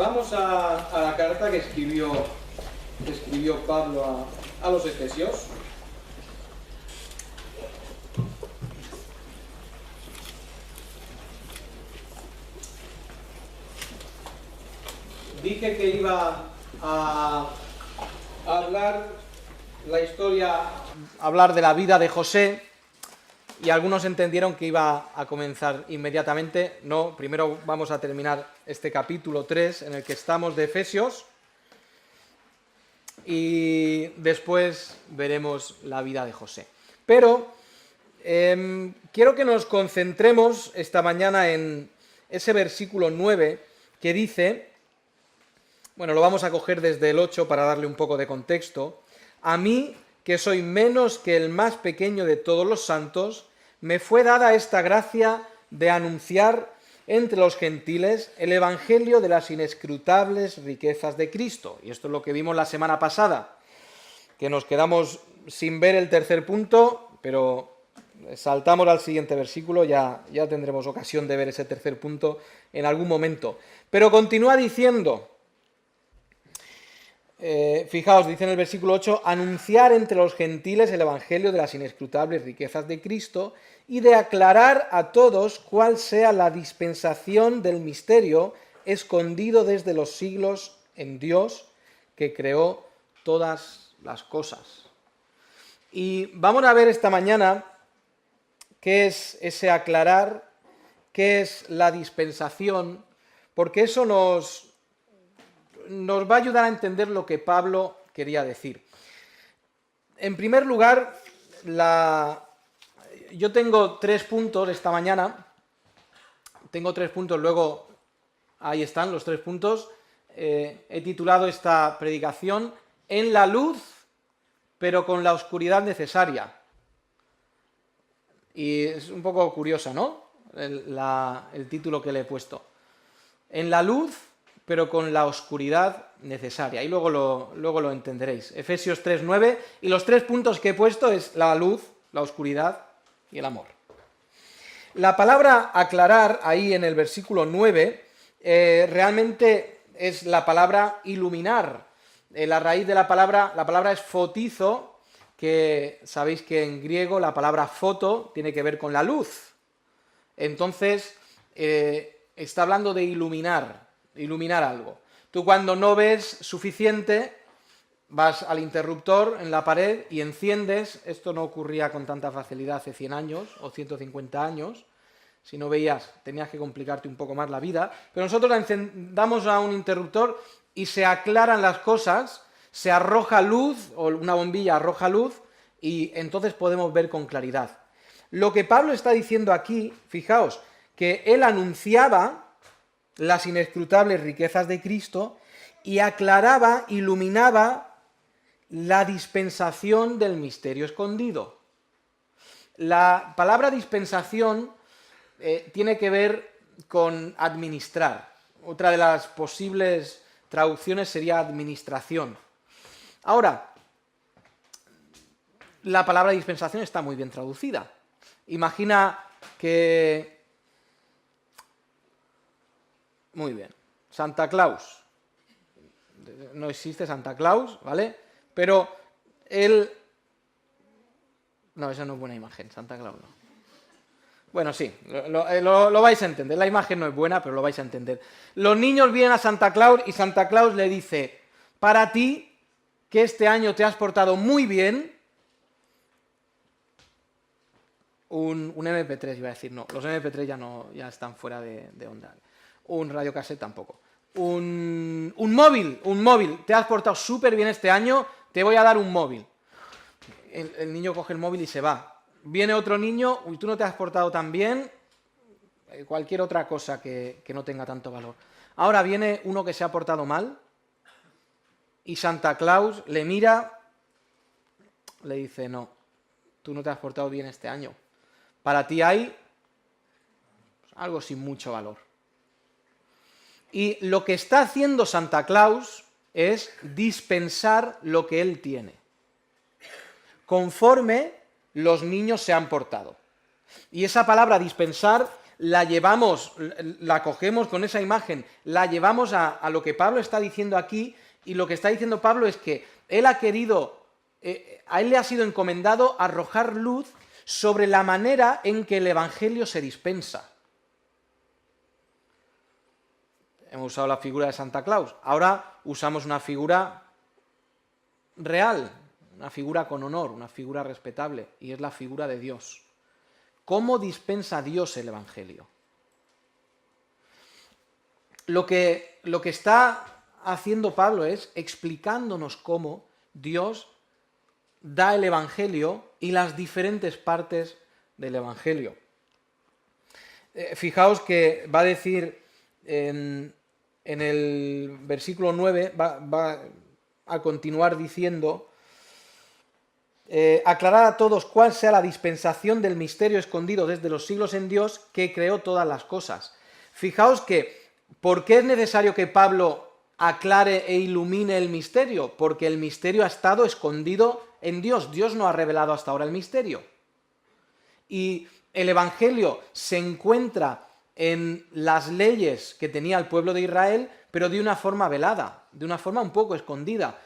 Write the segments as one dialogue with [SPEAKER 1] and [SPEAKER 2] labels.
[SPEAKER 1] Vamos a la carta que escribió Pablo a los Efesios. Dije que iba a hablar la historia, hablar de la vida de José, y algunos entendieron que iba a comenzar inmediatamente. No, primero vamos a terminar este capítulo 3 en el que estamos de Efesios, y después veremos la vida de José. Pero quiero que nos concentremos esta mañana en ese versículo 9 que dice, bueno, lo vamos a coger desde el 8 para darle un poco de contexto. A mí, que soy menos que el más pequeño de todos los santos, me fue dada esta gracia de anunciar entre los gentiles el evangelio de las inescrutables riquezas de Cristo. Y esto es lo que vimos la semana pasada, que nos quedamos sin ver el tercer punto, pero saltamos al siguiente versículo, ya tendremos ocasión de ver ese tercer punto en algún momento. Pero continúa diciendo, fijaos, dice en el versículo 8, anunciar entre los gentiles el evangelio de las inescrutables riquezas de Cristo y de aclarar a todos cuál sea la dispensación del misterio escondido desde los siglos en Dios, que creó todas las cosas. Y vamos a ver esta mañana qué es ese aclarar, qué es la dispensación, porque eso nos va a ayudar a entender lo que Pablo quería decir. En primer lugar, yo tengo 3 puntos esta mañana, luego ahí están los 3 puntos. He titulado esta predicación En la luz, pero con la oscuridad necesaria. Y es un poco curiosa, ¿no? El título que le he puesto. En la luz, pero con la oscuridad necesaria. Y luego lo entenderéis. Efesios 3:9, y los 3 puntos que he puesto es la luz, la oscuridad y el amor. La palabra aclarar, ahí en el versículo 9, realmente es la palabra iluminar. La raíz de la palabra es fotizo, que sabéis que en griego la palabra foto tiene que ver con la luz. Entonces, está hablando de iluminar algo. Tú cuando no ves suficiente, vas al interruptor en la pared y enciendes. Esto no ocurría con tanta facilidad hace 100 años o 150 años. Si no veías, tenías que complicarte un poco más la vida. Pero nosotros encendamos a un interruptor y se aclaran las cosas, se arroja luz, o una bombilla arroja luz, y entonces podemos ver con claridad. Lo que Pablo está diciendo aquí, fijaos, que él anunciaba las inescrutables riquezas de Cristo y aclaraba, iluminaba la dispensación del misterio escondido. La palabra dispensación tiene que ver con administrar. Otra de las posibles traducciones sería administración. Ahora, la palabra dispensación está muy bien traducida. Imagina que... Muy bien. Santa Claus. No existe Santa Claus, ¿vale? Pero él... No, esa no es buena imagen, Santa Claus no. Bueno, sí, lo vais a entender. La imagen no es buena, pero lo vais a entender. Los niños vienen a Santa Claus y Santa Claus le dice, para ti, que este año te has portado muy bien, un MP3 iba a decir, no, los MP3 ya están fuera de onda. Un radiocassette tampoco. Un móvil, te has portado súper bien este año, te voy a dar un móvil. El niño coge el móvil y se va. Viene otro niño, uy, tú no te has portado tan bien, cualquier otra cosa que no tenga tanto valor. Ahora viene uno que se ha portado mal y Santa Claus le mira, le dice, no, tú no te has portado bien este año. Para ti hay algo sin mucho valor. Y lo que está haciendo Santa Claus es dispensar lo que él tiene, conforme los niños se han portado. Y esa palabra dispensar la llevamos, la cogemos con esa imagen, la llevamos a lo que Pablo está diciendo aquí, y lo que está diciendo Pablo es que él ha querido, a él le ha sido encomendado arrojar luz sobre la manera en que el Evangelio se dispensa. Hemos usado la figura de Santa Claus, ahora usamos una figura real, una figura con honor, una figura respetable, y es la figura de Dios. ¿Cómo dispensa Dios el Evangelio? Lo que está haciendo Pablo es explicándonos cómo Dios da el Evangelio y las diferentes partes del Evangelio. Fijaos que va a decir en el versículo 9, va a continuar diciendo: aclarar a todos cuál sea la dispensación del misterio escondido desde los siglos en Dios, que creó todas las cosas. Fijaos que, ¿por qué es necesario que Pablo aclare e ilumine el misterio? Porque el misterio ha estado escondido en Dios. Dios no ha revelado hasta ahora el misterio. Y el Evangelio se encuentra en las leyes que tenía el pueblo de Israel, pero de una forma velada, de una forma un poco escondida.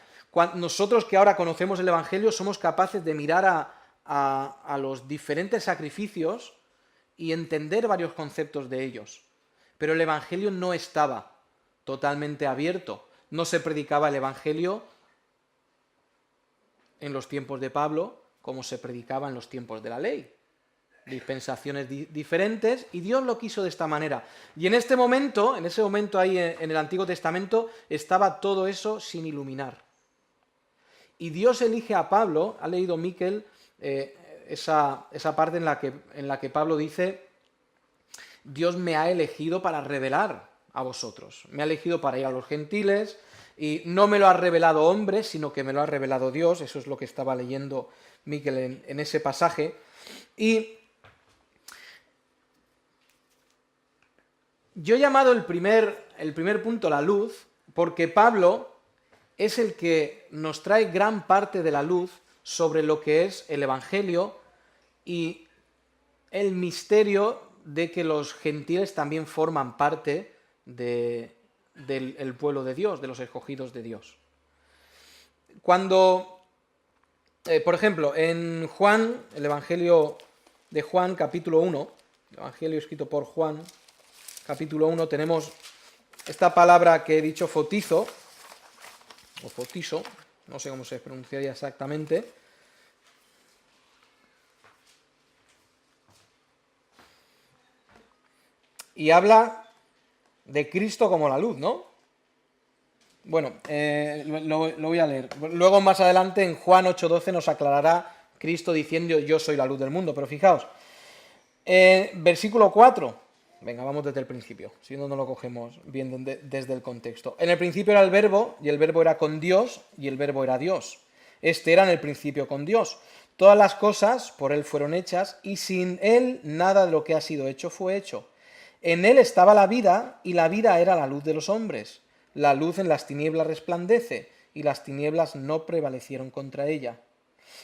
[SPEAKER 1] Nosotros que ahora conocemos el Evangelio somos capaces de mirar a los diferentes sacrificios y entender varios conceptos de ellos. Pero el Evangelio no estaba totalmente abierto. No se predicaba el Evangelio en los tiempos de Pablo como se predicaba en los tiempos de la ley. Dispensaciones diferentes, y Dios lo quiso de esta manera. Y en ese momento ahí en el Antiguo Testamento, estaba todo eso sin iluminar. Y Dios elige a Pablo, ha leído Miquel esa parte en la que Pablo dice: Dios me ha elegido para revelar a vosotros, me ha elegido para ir a los gentiles, y no me lo ha revelado hombre, sino que me lo ha revelado Dios. Eso es lo que estaba leyendo Miquel en ese pasaje. Y yo he llamado el primer punto la luz, porque Pablo es el que nos trae gran parte de la luz sobre lo que es el Evangelio y el misterio de que los gentiles también forman parte del pueblo de Dios, de los escogidos de Dios. Cuando, por ejemplo, en Juan, el Evangelio de Juan, capítulo 1, el Evangelio escrito por Juan, capítulo 1, tenemos esta palabra que he dicho, fotizo, o fotiso, no sé cómo se pronunciaría exactamente. Y habla de Cristo como la luz, ¿no? Bueno, lo voy a leer. Luego más adelante en Juan 8:12 nos aclarará Cristo diciendo: yo soy la luz del mundo. Pero fijaos, versículo 4. Venga, vamos desde el principio, si no, no lo cogemos bien desde el contexto. En el principio era el verbo, y el verbo era con Dios, y el verbo era Dios. Este era en el principio con Dios. Todas las cosas por él fueron hechas, y sin él nada de lo que ha sido hecho fue hecho. En él estaba la vida, y la vida era la luz de los hombres. La luz en las tinieblas resplandece, y las tinieblas no prevalecieron contra ella.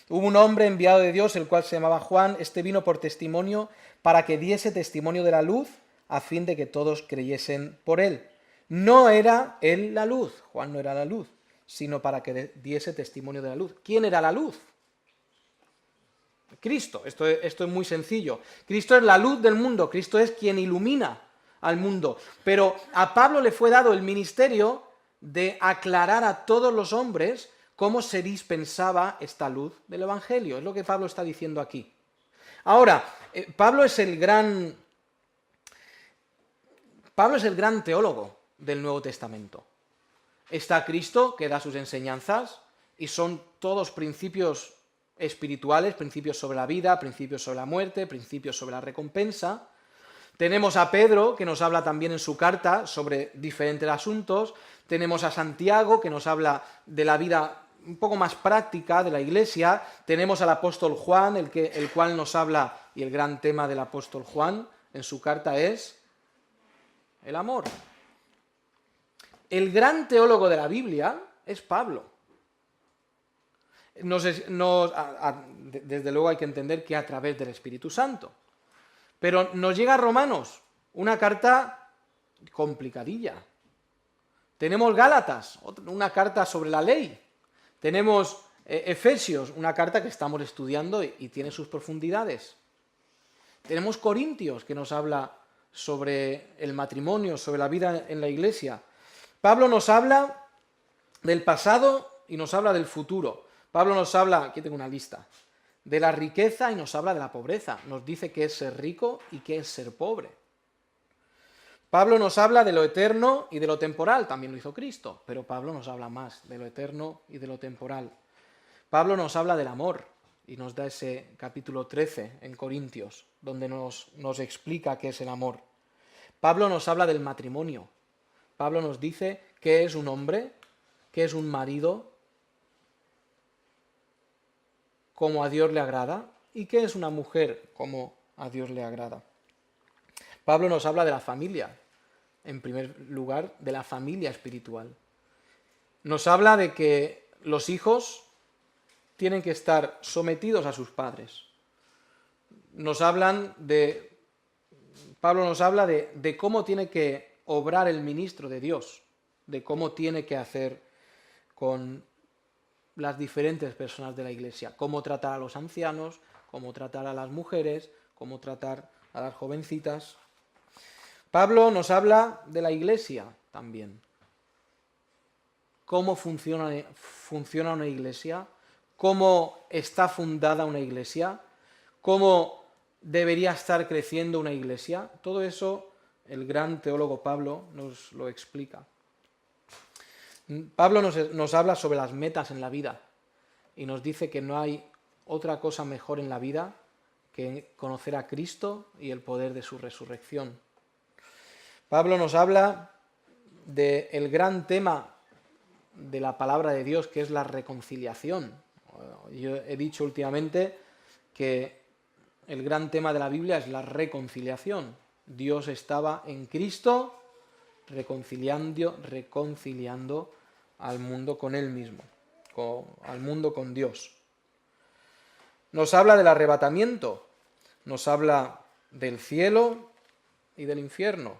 [SPEAKER 1] Hubo un hombre enviado de Dios, el cual se llamaba Juan. Este vino por testimonio, para que diese testimonio de la luz, a fin de que todos creyesen por él. No era él la luz, Juan no era la luz, sino para que diese testimonio de la luz. ¿Quién era la luz? Cristo. Esto es muy sencillo. Cristo es la luz del mundo, Cristo es quien ilumina al mundo. Pero a Pablo le fue dado el ministerio de aclarar a todos los hombres cómo se dispensaba esta luz del Evangelio. Es lo que Pablo está diciendo aquí. Ahora, Pablo es el gran teólogo del Nuevo Testamento. Está Cristo, que da sus enseñanzas, y son todos principios espirituales, principios sobre la vida, principios sobre la muerte, principios sobre la recompensa. Tenemos a Pedro, que nos habla también en su carta sobre diferentes asuntos. Tenemos a Santiago, que nos habla de la vida un poco más práctica de la Iglesia. Tenemos al apóstol Juan, el cual nos habla, y el gran tema del apóstol Juan en su carta es el amor. El gran teólogo de la Biblia es Pablo. Desde luego hay que entender que a través del Espíritu Santo. Pero nos llega Romanos, una carta complicadilla. Tenemos Gálatas, una carta sobre la ley. Tenemos Efesios, una carta que estamos estudiando y tiene sus profundidades. Tenemos Corintios, que nos habla sobre el matrimonio, sobre la vida en la iglesia. Pablo nos habla del pasado y nos habla del futuro. Pablo nos habla, aquí tengo una lista, de la riqueza y nos habla de la pobreza. Nos dice qué es ser rico y qué es ser pobre. Pablo nos habla de lo eterno y de lo temporal, también lo hizo Cristo, pero Pablo nos habla más de lo eterno y de lo temporal. Pablo nos habla del amor y nos da ese capítulo 13 en Corintios, donde nos explica qué es el amor. Pablo nos habla del matrimonio. Pablo nos dice qué es un hombre, qué es un marido, cómo a Dios le agrada, y qué es una mujer, cómo a Dios le agrada. Pablo nos habla de la familia, en primer lugar, de la familia espiritual. Nos habla de que los hijos tienen que estar sometidos a sus padres. Pablo nos habla de cómo tiene que obrar el ministro de Dios, de cómo tiene que hacer con las diferentes personas de la iglesia, cómo tratar a los ancianos, cómo tratar a las mujeres, cómo tratar a las jovencitas. Pablo nos habla de la iglesia también. Cómo funciona una iglesia, cómo está fundada una iglesia, cómo debería estar creciendo una iglesia. Todo eso el gran teólogo Pablo nos lo explica. Pablo nos habla sobre las metas en la vida y nos dice que no hay otra cosa mejor en la vida que conocer a Cristo y el poder de su resurrección. Pablo nos habla del gran tema de la palabra de Dios, que es la reconciliación. Yo he dicho últimamente que el gran tema de la Biblia es la reconciliación. Dios estaba en Cristo reconciliando al mundo con Él mismo, al mundo con Dios. Nos habla del arrebatamiento, nos habla del cielo y del infierno.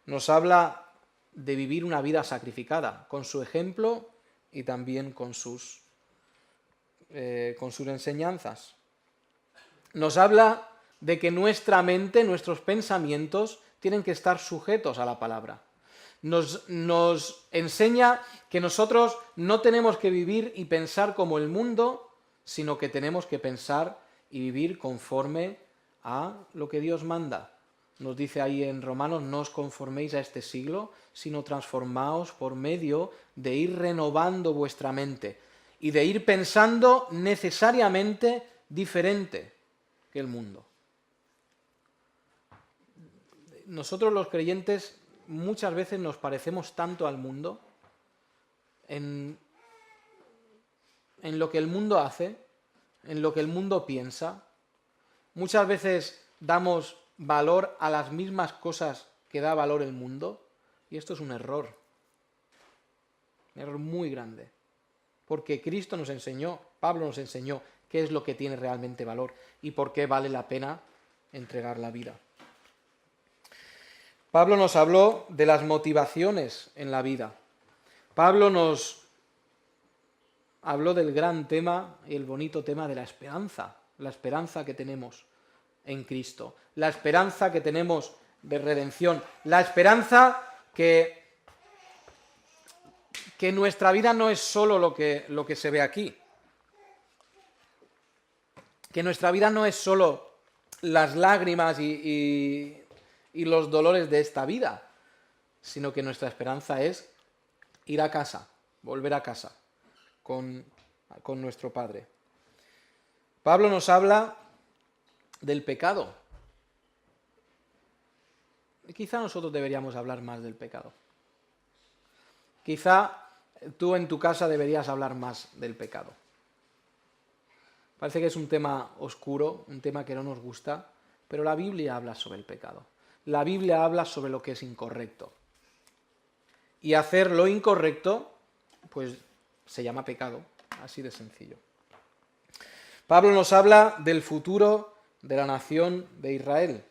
[SPEAKER 1] Nos habla de vivir una vida sacrificada, con su ejemplo y también con sus enseñanzas. Nos habla de que nuestra mente, nuestros pensamientos, tienen que estar sujetos a la palabra. Nos enseña que nosotros no tenemos que vivir y pensar como el mundo, sino que tenemos que pensar y vivir conforme a lo que Dios manda. Nos dice ahí en Romanos, no os conforméis a este siglo, sino transformaos por medio de ir renovando vuestra mente y de ir pensando necesariamente diferente que el mundo. Nosotros los creyentes muchas veces nos parecemos tanto al mundo en lo que el mundo hace, en lo que el mundo piensa. Muchas veces damos valor a las mismas cosas que da valor el mundo, y esto es un error muy grande, porque Cristo nos enseñó, Pablo nos enseñó qué es lo que tiene realmente valor y por qué vale la pena entregar la vida. Pablo nos habló de las motivaciones en la vida. Pablo nos habló del gran tema y el bonito tema de la esperanza que tenemos en Cristo, la esperanza que tenemos de redención, la esperanza que nuestra vida no es solo lo que se ve aquí, que nuestra vida no es solo las lágrimas y los dolores de esta vida, sino que nuestra esperanza es ir a casa, volver a casa con nuestro Padre. Pablo nos habla del pecado. Quizá nosotros deberíamos hablar más del pecado. Quizá tú en tu casa deberías hablar más del pecado. Parece que es un tema oscuro, un tema que no nos gusta, pero la Biblia habla sobre el pecado. La Biblia habla sobre lo que es incorrecto. Y hacer lo incorrecto, pues se llama pecado, así de sencillo. Pablo nos habla del futuro de la nación de Israel.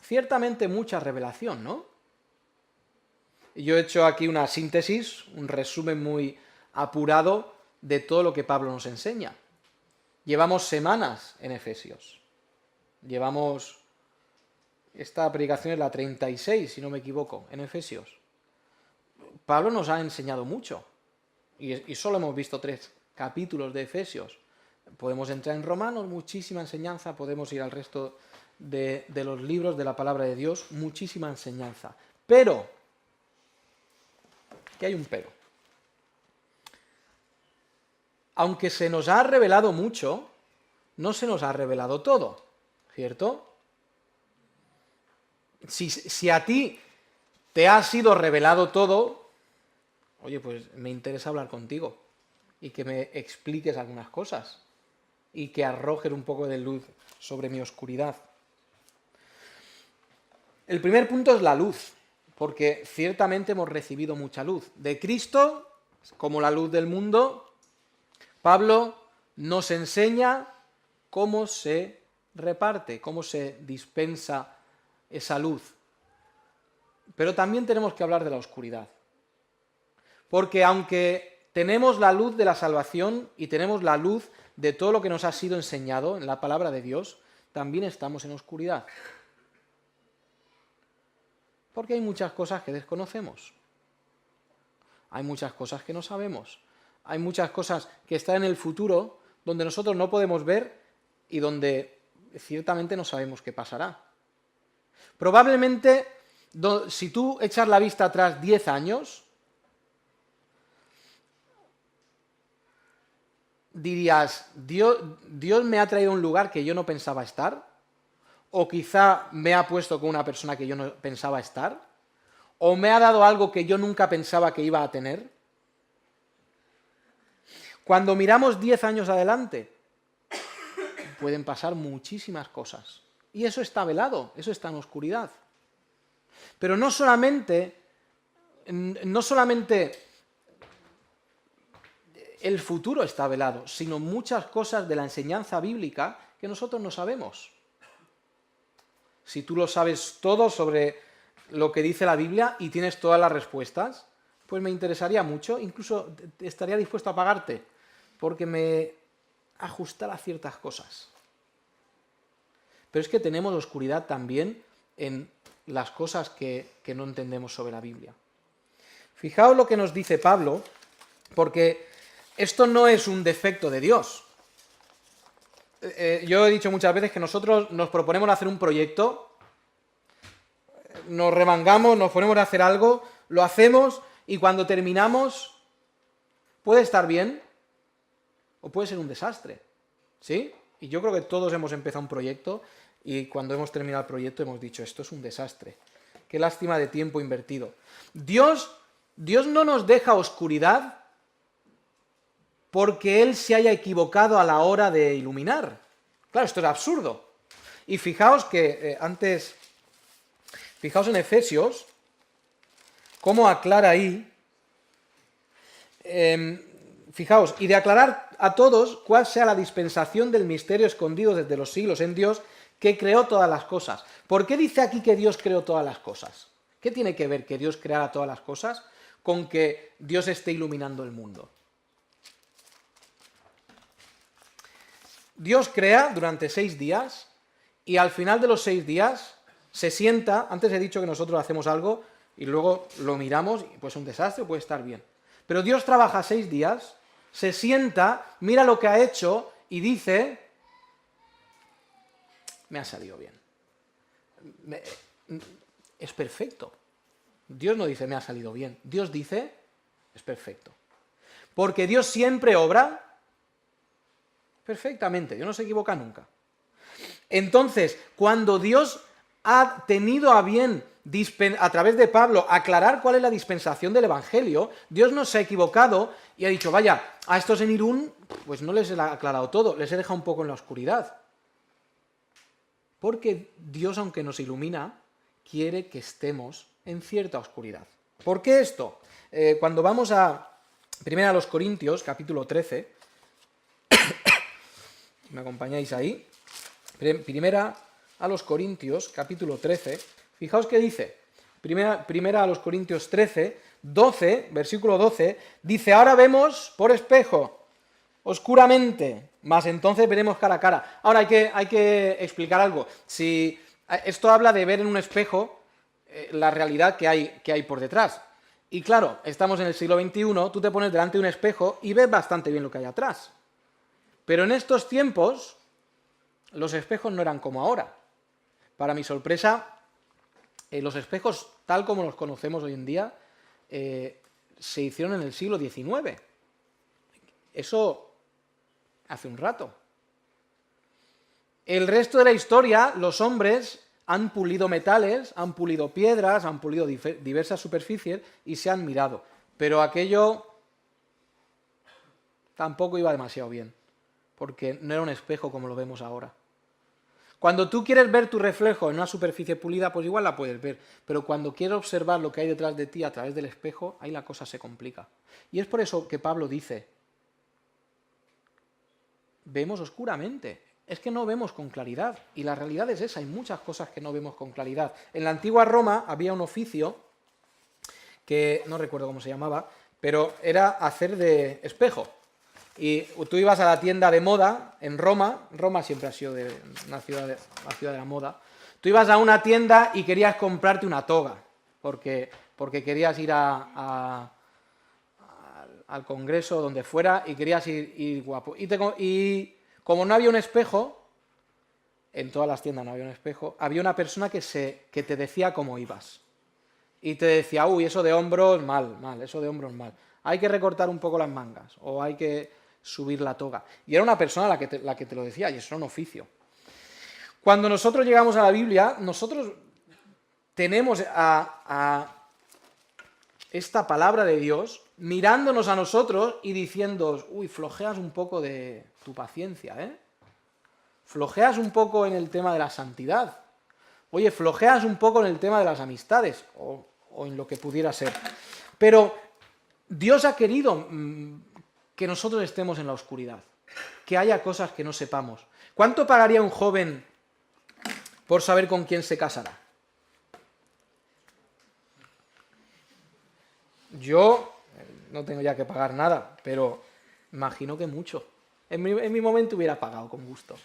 [SPEAKER 1] Ciertamente mucha revelación, ¿no? Yo he hecho aquí una síntesis, un resumen muy apurado de todo lo que Pablo nos enseña. Llevamos semanas en Efesios. Esta predicación es la 36, si no me equivoco, en Efesios. Pablo nos ha enseñado mucho. Y solo hemos visto 3 capítulos de Efesios. Podemos entrar en Romanos, muchísima enseñanza. Podemos ir al resto de los libros de la palabra de Dios, muchísima enseñanza. Pero, que hay un pero. Aunque se nos ha revelado mucho, no se nos ha revelado todo, ¿cierto? Si a ti te ha sido revelado todo, oye, pues me interesa hablar contigo y que me expliques algunas cosas y que arrojes un poco de luz sobre mi oscuridad. El primer punto es la luz, porque ciertamente hemos recibido mucha luz. De Cristo, como la luz del mundo, Pablo nos enseña cómo se reparte, cómo se dispensa esa luz. Pero también tenemos que hablar de la oscuridad. Porque aunque tenemos la luz de la salvación y tenemos la luz de todo lo que nos ha sido enseñado en la palabra de Dios, también estamos en oscuridad. Porque hay muchas cosas que desconocemos. Hay muchas cosas que no sabemos. Hay muchas cosas que están en el futuro donde nosotros no podemos ver y donde ciertamente no sabemos qué pasará. Probablemente, si tú echas la vista atrás 10 años, dirías, Dios me ha traído a un lugar que yo no pensaba estar, o quizá me ha puesto con una persona que yo no pensaba estar, o me ha dado algo que yo nunca pensaba que iba a tener. Cuando miramos 10 años adelante, pueden pasar muchísimas cosas. Y eso está velado, eso está en oscuridad. Pero no solamente el futuro está velado, sino muchas cosas de la enseñanza bíblica que nosotros no sabemos. Si tú lo sabes todo sobre lo que dice la Biblia y tienes todas las respuestas, pues me interesaría mucho, incluso estaría dispuesto a pagarte, porque me ajustara ciertas cosas. Pero es que tenemos oscuridad también en las cosas que no entendemos sobre la Biblia. Fijaos lo que nos dice Pablo, porque esto no es un defecto de Dios. Yo he dicho muchas veces que nosotros nos proponemos hacer un proyecto, nos remangamos, nos ponemos a hacer algo, lo hacemos y cuando terminamos puede estar bien o puede ser un desastre, ¿sí? Y yo creo que todos hemos empezado un proyecto y cuando hemos terminado el proyecto hemos dicho, esto es un desastre. Qué lástima de tiempo invertido. Dios no nos deja oscuridad porque Él se haya equivocado a la hora de iluminar. Claro, esto es absurdo. Y fijaos que fijaos en Efesios, cómo aclara ahí, fijaos, y de aclarar a todos cuál sea la dispensación del misterio escondido desde los siglos en Dios, que creó todas las cosas. ¿Por qué dice aquí que Dios creó todas las cosas? ¿Qué tiene que ver que Dios creara todas las cosas con que Dios esté iluminando el mundo? Dios crea durante 6 días y al final de los 6 días se sienta, antes he dicho que nosotros hacemos algo y luego lo miramos y pues un desastre, puede estar bien. Pero Dios trabaja 6 días, se sienta, mira lo que ha hecho y dice, me ha salido bien. Es perfecto. Dios no dice me ha salido bien, Dios dice es perfecto. Porque Dios siempre obra perfectamente, Dios no se equivoca nunca. Entonces, cuando Dios ha tenido a bien, a través de Pablo, aclarar cuál es la dispensación del Evangelio, Dios no se ha equivocado y ha dicho, vaya, a estos en Irún, pues no les he aclarado todo, les he dejado un poco en la oscuridad. Porque Dios, aunque nos ilumina, quiere que estemos en cierta oscuridad. ¿Por qué esto? Cuando vamos a 1 Corintios, capítulo 13, si me acompañáis ahí. Primera a los Corintios, capítulo 13. Fijaos qué dice. Primera a los Corintios 13, 12, versículo 12, dice, ahora vemos por espejo, oscuramente, mas entonces veremos cara a cara. Ahora hay que explicar algo. Si esto habla de ver en un espejo la realidad que hay por detrás. Y claro, estamos en el siglo XXI, tú te pones delante de un espejo y ves bastante bien lo que hay atrás. Pero en estos tiempos, los espejos no eran como ahora. Para mi sorpresa, los espejos, tal como los conocemos hoy en día, se hicieron en el siglo XIX. Eso hace un rato. El resto de la historia, los hombres han pulido metales, han pulido piedras, han pulido diversas superficies y se han mirado. Pero aquello tampoco iba demasiado bien, porque no era un espejo como lo vemos ahora. Cuando tú quieres ver tu reflejo en una superficie pulida, pues igual la puedes ver, pero cuando quieres observar lo que hay detrás de ti a través del espejo, ahí la cosa se complica. Y es por eso que Pablo dice, vemos oscuramente, es que no vemos con claridad, y la realidad es esa, hay muchas cosas que no vemos con claridad. En la antigua Roma había un oficio, que no recuerdo cómo se llamaba, pero era hacer de espejo. Y tú ibas a la tienda de moda en Roma siempre ha sido una ciudad de la moda, tú ibas a una tienda y querías comprarte una toga, porque querías ir al congreso, donde fuera, y querías ir guapo. Y como no había un espejo, en todas las tiendas no había un espejo, había una persona que te decía cómo ibas. Y te decía, uy, eso de hombros, mal, eso de hombros, mal. Hay que recortar un poco las mangas, o hay que subir la toga. Y era una persona la que te lo decía, y eso era un oficio. Cuando nosotros llegamos a la Biblia, nosotros tenemos a esta palabra de Dios mirándonos a nosotros y diciendo, uy, flojeas un poco de tu paciencia, ¿eh? Flojeas un poco en el tema de la santidad. Oye, flojeas un poco en el tema de las amistades, o en lo que pudiera ser. Pero Dios ha querido que nosotros estemos en la oscuridad, que haya cosas que no sepamos. ¿Cuánto pagaría un joven por saber con quién se casará? Yo no tengo ya que pagar nada, pero imagino que mucho. En mi momento hubiera pagado con gusto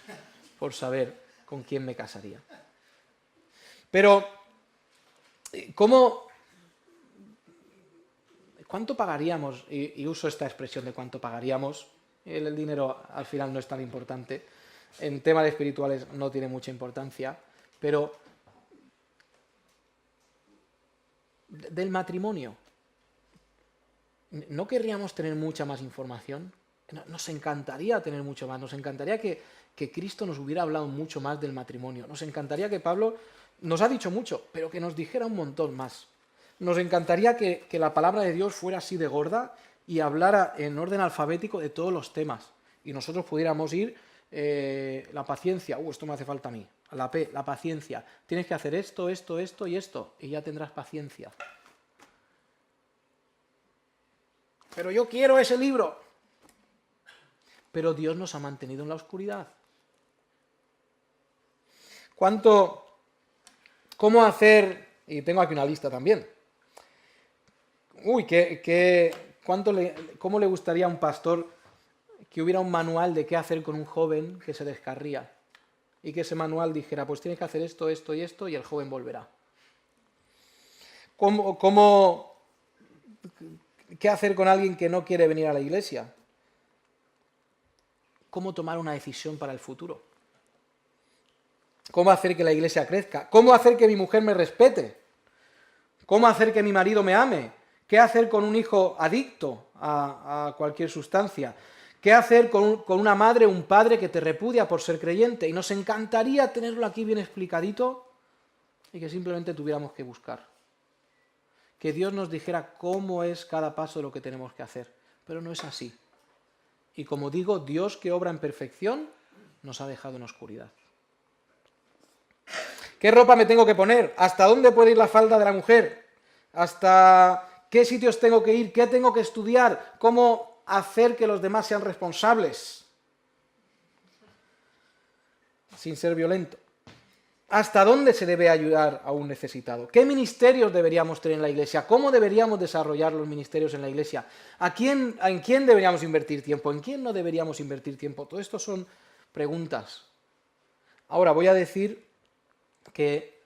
[SPEAKER 1] por saber con quién me casaría. Pero, ¿cuánto pagaríamos? Y uso esta expresión de cuánto pagaríamos. El dinero al final no es tan importante. En temas espirituales no tiene mucha importancia. Pero del matrimonio, ¿no querríamos tener mucha más información? Nos encantaría tener mucho más. Nos encantaría que Cristo nos hubiera hablado mucho más del matrimonio. Nos encantaría que Pablo nos ha dicho mucho, pero que nos dijera un montón más. Nos encantaría que la palabra de Dios fuera así de gorda y hablara en orden alfabético de todos los temas. Y nosotros pudiéramos ir, la paciencia, esto me hace falta a mí, a la P, la paciencia. Tienes que hacer esto, esto, esto y esto, y ya tendrás paciencia. Pero yo quiero ese libro. Pero Dios nos ha mantenido en la oscuridad. ¿Cómo hacer? Y tengo aquí una lista también. ¿Cómo le gustaría a un pastor que hubiera un manual de qué hacer con un joven que se descarría? Y que ese manual dijera, pues tienes que hacer esto, esto y esto, y el joven volverá. ¿Qué hacer con alguien que no quiere venir a la iglesia? ¿Cómo tomar una decisión para el futuro? ¿Cómo hacer que la iglesia crezca? ¿Cómo hacer que mi mujer me respete? ¿Cómo hacer que mi marido me ame? ¿Qué hacer con un hijo adicto a cualquier sustancia? ¿Qué hacer con una madre o un padre que te repudia por ser creyente? Y nos encantaría tenerlo aquí bien explicadito y que simplemente tuviéramos que buscar. Que Dios nos dijera cómo es cada paso de lo que tenemos que hacer. Pero no es así. Y como digo, Dios que obra en perfección nos ha dejado en oscuridad. ¿Qué ropa me tengo que poner? ¿Hasta dónde puede ir la falda de la mujer? ¿Hasta qué sitios tengo que ir? ¿Qué tengo que estudiar? ¿Cómo hacer que los demás sean responsables? sin ser violento. ¿Hasta dónde se debe ayudar a un necesitado? ¿Qué ministerios deberíamos tener en la Iglesia? ¿Cómo deberíamos desarrollar los ministerios en la Iglesia? ¿En quién deberíamos invertir tiempo? ¿En quién no deberíamos invertir tiempo? Todo esto son preguntas. Ahora voy a decir que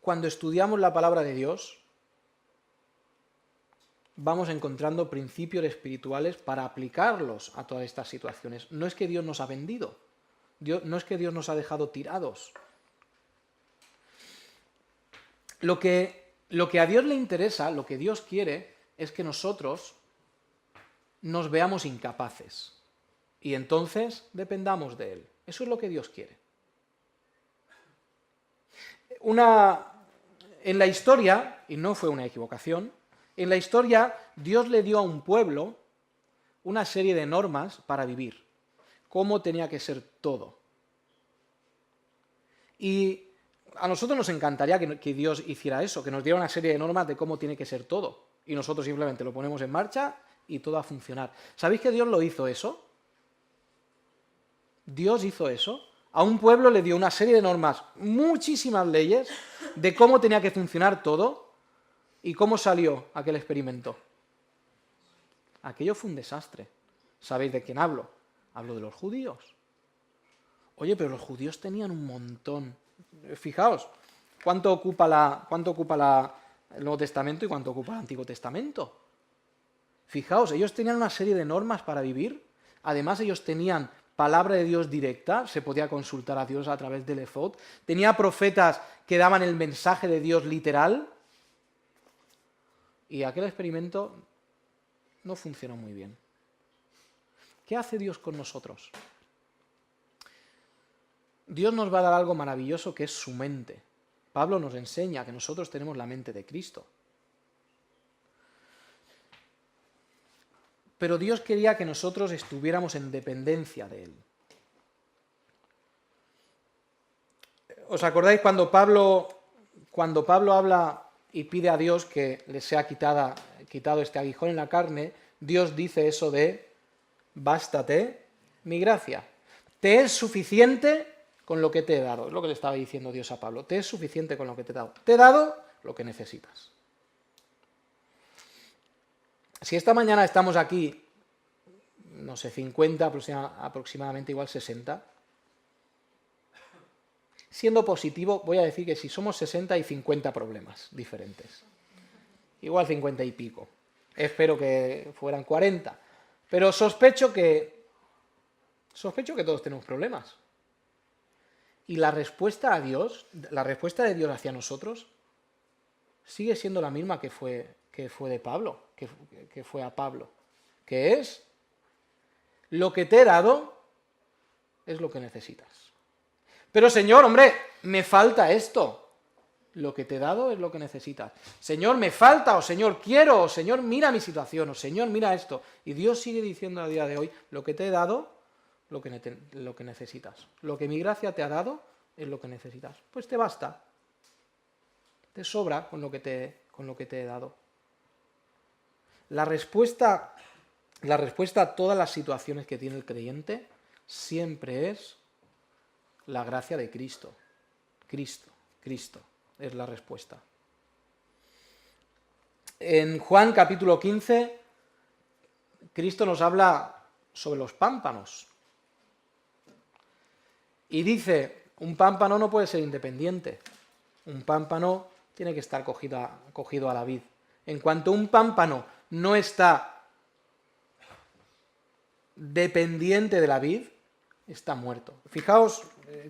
[SPEAKER 1] cuando estudiamos la palabra de Dios, vamos encontrando principios espirituales para aplicarlos a todas estas situaciones. No es que Dios nos ha vendido. No es que Dios nos ha dejado tirados. Lo que a Dios le interesa, lo que Dios quiere, es que nosotros nos veamos incapaces y entonces dependamos de Él. Eso es lo que Dios quiere. En la historia, y no fue una equivocación, en la historia Dios le dio a un pueblo una serie de normas para vivir. Cómo tenía que ser todo. Y a nosotros nos encantaría que Dios hiciera eso, que nos diera una serie de normas de cómo tiene que ser todo. Y nosotros simplemente lo ponemos en marcha y todo va a funcionar. ¿Sabéis que Dios lo hizo eso? Dios hizo eso. A un pueblo le dio una serie de normas, muchísimas leyes, de cómo tenía que funcionar todo. ¿Y cómo salió aquel experimento? Aquello fue un desastre. ¿Sabéis de quién hablo? Hablo de los judíos. Oye, pero los judíos tenían un montón. Fijaos, ¿cuánto ocupa el Nuevo Testamento y cuánto ocupa el Antiguo Testamento? Fijaos, ellos tenían una serie de normas para vivir. Además, ellos tenían palabra de Dios directa, se podía consultar a Dios a través del efod. Tenía profetas que daban el mensaje de Dios literal. Y aquel experimento no funcionó muy bien. ¿Qué hace Dios con nosotros? Dios nos va a dar algo maravilloso que es su mente. Pablo nos enseña que nosotros tenemos la mente de Cristo. Pero Dios quería que nosotros estuviéramos en dependencia de Él. ¿Os acordáis cuando Pablo habla y pide a Dios que le sea quitado este aguijón en la carne? Dios dice eso de: bástate mi gracia. Te es suficiente con lo que te he dado. Es lo que le estaba diciendo Dios a Pablo. Te es suficiente con lo que te he dado. Te he dado lo que necesitas. Si esta mañana estamos aquí, no sé, 50, aproximadamente igual 60, siendo positivo, voy a decir que si somos 60 hay 50 problemas diferentes. Igual 50 y pico. Espero que fueran 40. Pero sospecho que todos tenemos problemas. Y la respuesta a Dios, la respuesta de Dios hacia nosotros, sigue siendo la misma que fue de Pablo, que fue a Pablo, que es: lo que te he dado es lo que necesitas. Pero Señor, hombre, me falta esto. Lo que te he dado es lo que necesitas. Señor, me falta, o Señor, quiero, o Señor, mira mi situación, o Señor, mira esto. Y Dios sigue diciendo a día de hoy: lo que te he dado, lo que necesitas. Lo que mi gracia te ha dado es lo que necesitas. Pues te basta. Te sobra con lo que te he dado. La respuesta a todas las situaciones que tiene el creyente siempre es la gracia de Cristo. Cristo es la respuesta. En Juan capítulo 15, Cristo nos habla sobre los pámpanos. Y dice: un pámpano no puede ser independiente. Un pámpano tiene que estar cogido a la vid. En cuanto un pámpano no está dependiente de la vid, está muerto. Fijaos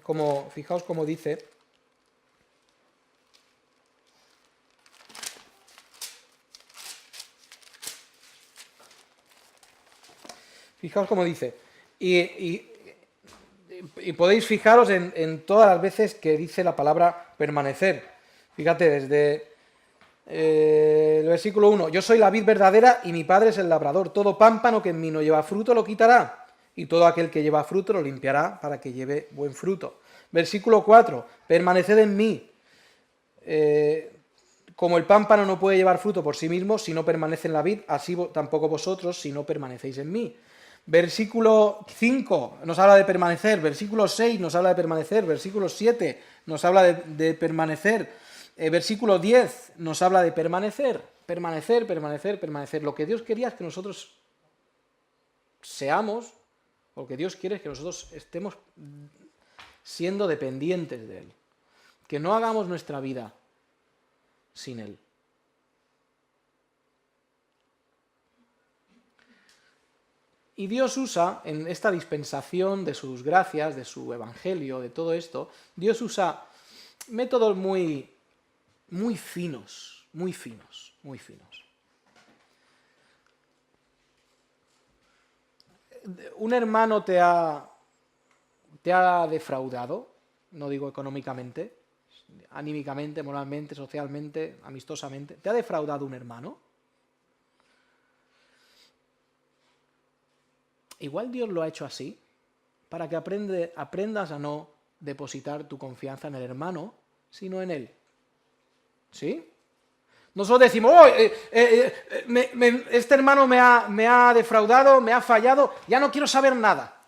[SPEAKER 1] cómo dice. Fijaos cómo dice. Y podéis fijaros en todas las veces que dice la palabra permanecer. Fíjate, desde el versículo 1: yo soy la vid verdadera y mi Padre es el labrador. Todo pámpano que en mí no lleva fruto lo quitará, y todo aquel que lleva fruto lo limpiará para que lleve buen fruto. Versículo 4: permaneced en mí. Como el pámpano no puede llevar fruto por sí mismo si no permanece en la vid, así tampoco vosotros si no permanecéis en mí. Versículo 5 nos habla de permanecer, versículo 6 nos habla de permanecer, versículo 7 nos habla de permanecer, versículo 10 nos habla de permanecer, permanecer, permanecer, permanecer. Lo que Dios quería es que nosotros seamos, o lo que Dios quiere es que nosotros estemos siendo dependientes de Él, que no hagamos nuestra vida sin Él. Y Dios usa, en esta dispensación de sus gracias, de su evangelio, de todo esto, Dios usa métodos muy finos, muy finos, muy finos. Un hermano te ha defraudado, no digo económicamente, anímicamente, moralmente, socialmente, amistosamente. ¿Te ha defraudado un hermano? Igual Dios lo ha hecho así, para que aprendas a no depositar tu confianza en el hermano, sino en él. ¿Sí? Nosotros decimos, oh, este hermano me ha defraudado, me ha fallado, ya no quiero saber nada.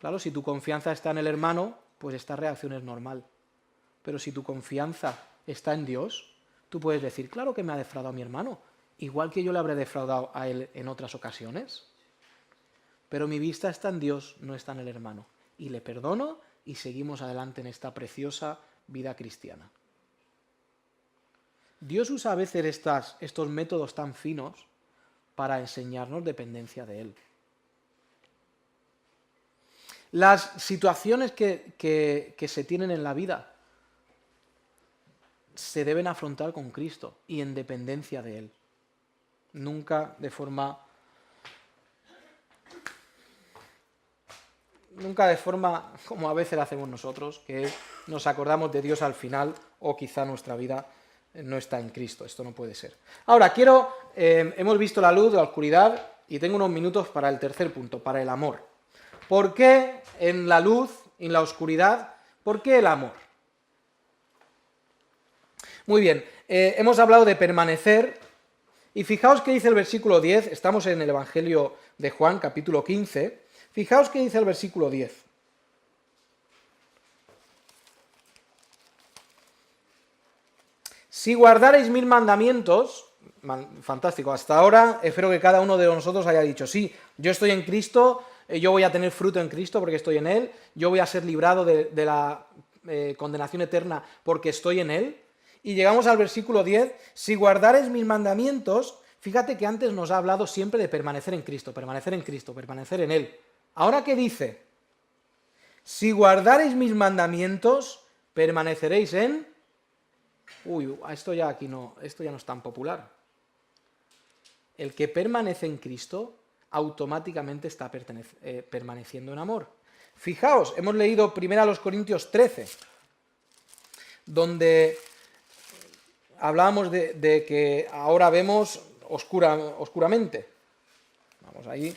[SPEAKER 1] Claro, si tu confianza está en el hermano, pues esta reacción es normal. Pero si tu confianza está en Dios, tú puedes decir, claro que me ha defraudado mi hermano, igual que yo le habré defraudado a él en otras ocasiones. Pero mi vista está en Dios, no está en el hermano. Y le perdono y seguimos adelante en esta preciosa vida cristiana. Dios usa a veces estos métodos tan finos para enseñarnos dependencia de Él. Las situaciones que se tienen en la vida se deben afrontar con Cristo y en dependencia de Él. Nunca de forma como a veces hacemos nosotros, que nos acordamos de Dios al final o quizá nuestra vida no está en Cristo. Esto no puede ser. Ahora, hemos visto la luz, la oscuridad, y tengo unos minutos para el tercer punto, para el amor. ¿Por qué en la luz, en la oscuridad, por qué el amor? Muy bien, hemos hablado de permanecer, y fijaos qué dice el versículo 10, estamos en el Evangelio de Juan, capítulo 15, fijaos qué dice el versículo 10. Si guardareis mis mandamientos, fantástico, hasta ahora espero que cada uno de nosotros haya dicho, sí, yo estoy en Cristo, yo voy a tener fruto en Cristo porque estoy en Él, yo voy a ser librado de la condenación eterna porque estoy en Él. Y llegamos al versículo 10, si guardareis mis mandamientos, fíjate que antes nos ha hablado siempre de permanecer en Cristo, permanecer en Cristo, permanecer en Él. ¿Ahora qué dice? Si guardareis mis mandamientos, permaneceréis en... Uy, esto ya no es tan popular. El que permanece en Cristo automáticamente está permaneciendo en amor. Fijaos, hemos leído 1 Corintios 13, donde hablábamos de que ahora vemos oscuramente. Vamos ahí.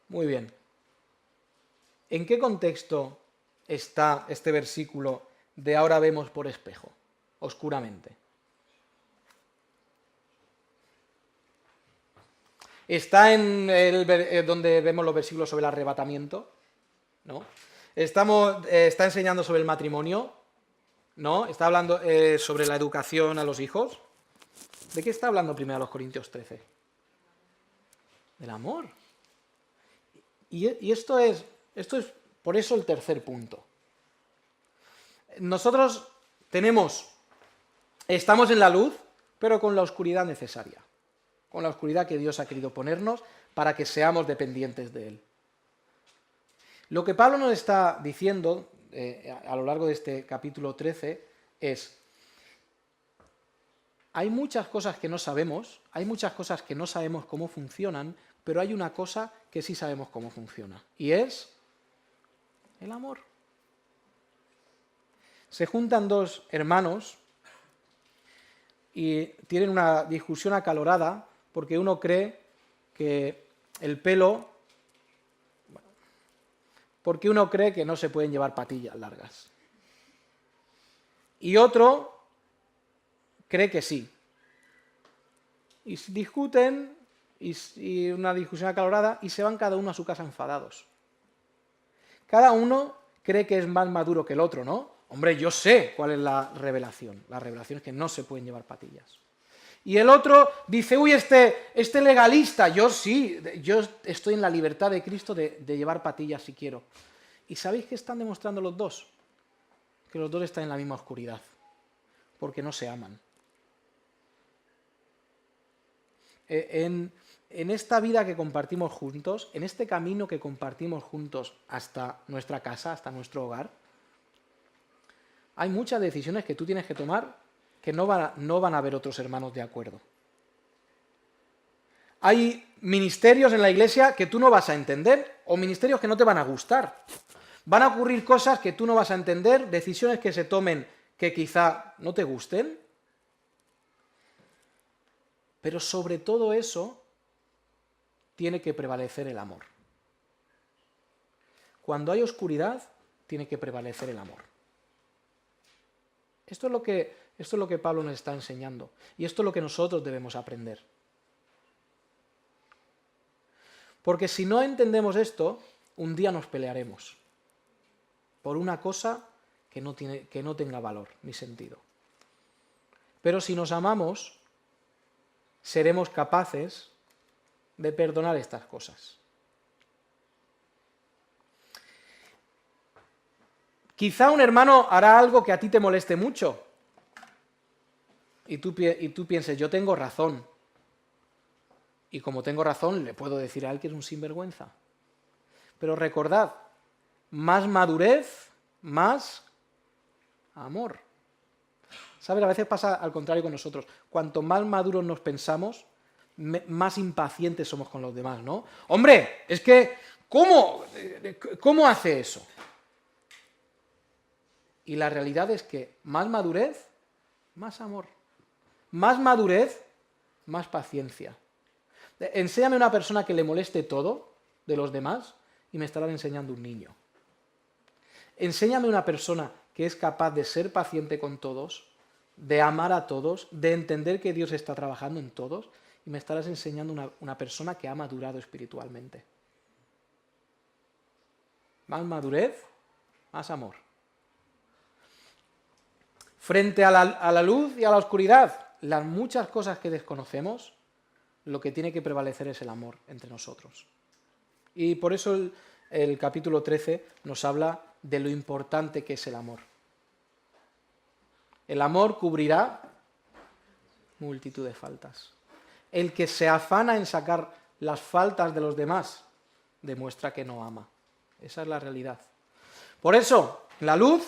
[SPEAKER 1] Muy bien. ¿En qué contexto está este versículo de ahora vemos por espejo, oscuramente? Está en donde vemos los versículos sobre el arrebatamiento, ¿no? Está enseñando sobre el matrimonio, ¿no? Está hablando sobre la educación a los hijos. ¿De qué está hablando 1 Corintios 13? Del amor. Y esto es por eso el tercer punto. Nosotros estamos en la luz, pero con la oscuridad necesaria, con la oscuridad que Dios ha querido ponernos para que seamos dependientes de Él. Lo que Pablo nos está diciendo a lo largo de este capítulo 13 es, hay muchas cosas que no sabemos, hay muchas cosas que no sabemos cómo funcionan, pero hay una cosa que sí sabemos cómo funciona, y es el amor. Se juntan dos hermanos y tienen una discusión acalorada porque uno cree que porque uno cree que no se pueden llevar patillas largas. y otro cree que sí. Y discuten, y una discusión acalorada, y se van cada uno a su casa enfadados. Cada uno cree que es más maduro que el otro, ¿no? Hombre, yo sé cuál es la revelación. La revelación es que no se pueden llevar patillas. Y el otro dice, uy, este legalista, yo sí, yo estoy en la libertad de Cristo de llevar patillas si quiero. ¿Y sabéis qué están demostrando los dos? Que los dos están en la misma oscuridad, porque no se aman. En esta vida que compartimos juntos, en este camino que compartimos juntos hasta nuestra casa, hasta nuestro hogar, hay muchas decisiones que tú tienes que tomar que no van a haber otros hermanos de acuerdo. Hay ministerios en la iglesia que tú no vas a entender o ministerios que no te van a gustar. Van a ocurrir cosas que tú no vas a entender, decisiones que se tomen que quizá no te gusten. Pero sobre todo eso tiene que prevalecer el amor. Cuando hay oscuridad, tiene que prevalecer el amor. Esto es lo que Pablo nos está enseñando. Y esto es lo que nosotros debemos aprender. Porque si no entendemos esto, un día nos pelearemos por una cosa que no tenga valor ni sentido. Pero si nos amamos, seremos capaces de perdonar estas cosas. Quizá un hermano hará algo que a ti te moleste mucho y tú pienses, yo tengo razón. Y como tengo razón, le puedo decir a él que es un sinvergüenza. Pero recordad, más madurez, más amor. ¿Sabes? A veces pasa al contrario con nosotros. Cuanto más maduros nos pensamos, más impacientes somos con los demás, ¿no? Hombre, es que, ¿cómo hace eso? Y la realidad es que más madurez, más amor. Más madurez, más paciencia. Enséñame una persona que le moleste todo de los demás y me estarán enseñando un niño. Enséñame una persona que es capaz de ser paciente con todos, de amar a todos, de entender que Dios está trabajando en todos y me estarás enseñando una persona que ha madurado espiritualmente. Más madurez, más amor. Frente a la luz y a la oscuridad, las muchas cosas que desconocemos, lo que tiene que prevalecer es el amor entre nosotros. Y por eso el capítulo 13 nos habla de lo importante que es el amor. El amor cubrirá multitud de faltas. El que se afana en sacar las faltas de los demás demuestra que no ama. Esa es la realidad. Por eso, la luz,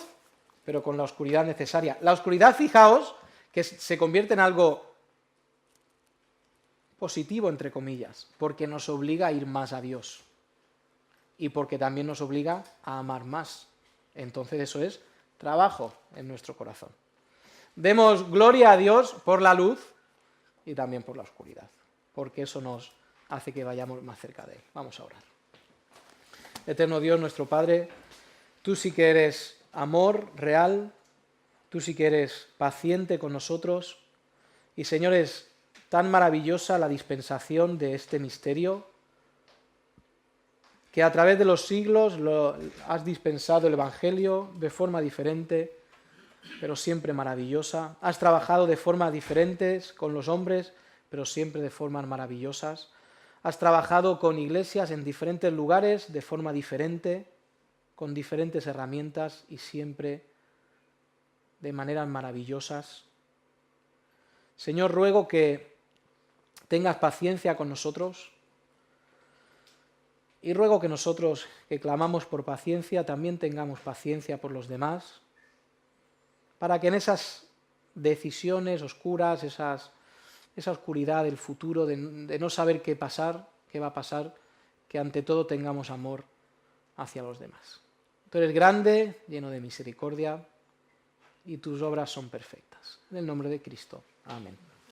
[SPEAKER 1] pero con la oscuridad necesaria. La oscuridad, fijaos, que se convierte en algo positivo, entre comillas, porque nos obliga a ir más a Dios y porque también nos obliga a amar más. Entonces eso es trabajo en nuestro corazón. Demos gloria a Dios por la luz y también por la oscuridad, porque eso nos hace que vayamos más cerca de Él. Vamos a orar. Eterno Dios, nuestro Padre, tú sí que eres amor real, tú sí que eres paciente con nosotros y, Señor, es tan maravillosa la dispensación de este misterio que a través de los siglos has dispensado el Evangelio de forma diferente, pero siempre maravillosa. Has trabajado de formas diferentes con los hombres, pero siempre de formas maravillosas. Has trabajado con iglesias en diferentes lugares de forma diferente, con diferentes herramientas y siempre de maneras maravillosas. Señor, ruego que tengas paciencia con nosotros y ruego que nosotros que clamamos por paciencia también tengamos paciencia por los demás, para que en esas decisiones oscuras, esa oscuridad del futuro, de no saber qué va a pasar, que ante todo tengamos amor hacia los demás. Tú eres grande, lleno de misericordia, y tus obras son perfectas. En el nombre de Cristo. Amén.